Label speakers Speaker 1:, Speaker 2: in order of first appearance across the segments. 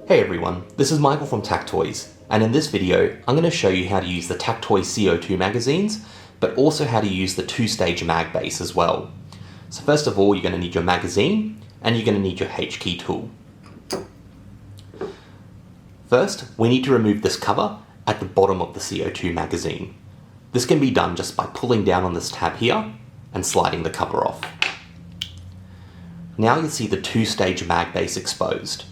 Speaker 1: Hey everyone, this is Michael from TacToys, and in this video I'm going to show you how to use the TacToys CO2 magazines, but also how to use the two-stage mag base as well. So first of all, you're going to need your magazine, and you're going to need your H-key tool. First, we need to remove this cover at the bottom of the CO2 magazine. This can be done just by pulling down on this tab here and sliding the cover off. Now you'll see the two-stage mag base exposed.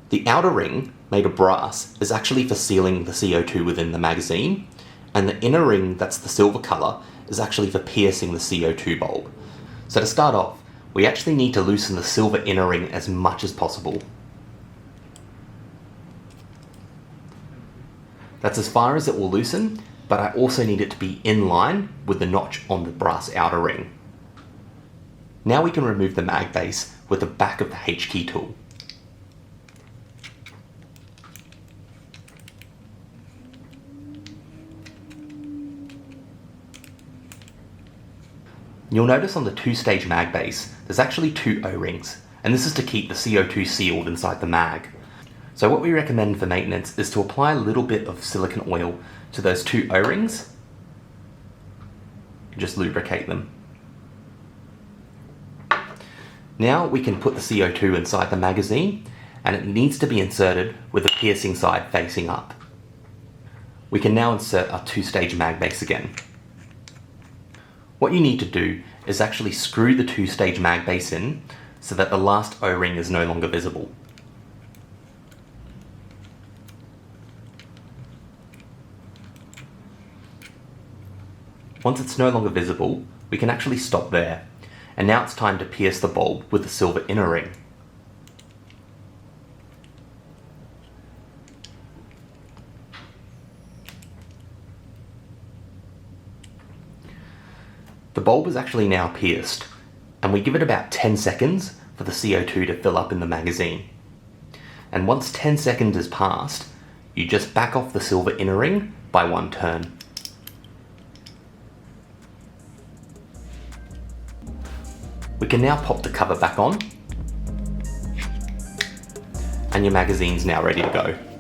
Speaker 1: The outer ring, made of brass, is actually for sealing the CO2 within the magazine, and the inner ring, that's the silver colour, is actually for piercing the CO2 bulb. So to start off, we actually need to loosen the silver inner ring as much as possible. That's as far as it will loosen, but I also need it to be in line with the notch on the brass outer ring. Now we can remove the mag base with the back of the H-key tool. You'll notice on the two-stage mag base, there's actually two O-rings, and this is to keep the CO2 sealed inside the mag. So what we recommend for maintenance is to apply a little bit of silicone oil to those two O-rings, and just lubricate them. Now we can put the CO2 inside the magazine, and it needs to be inserted with the piercing side facing up. We can now insert our two-stage mag base again. What you need to do is actually screw the two-stage mag base in so that the last O-ring is no longer visible. Once it's no longer visible, we can actually stop there, and now it's time to pierce the bulb with the silver inner ring. The bulb is actually now pierced, and we give it about 10 seconds for the CO2 to fill up in the magazine. And once 10 seconds is passed, you just back off the silver inner ring by one turn. We can now pop the cover back on, and your magazine's now ready to go.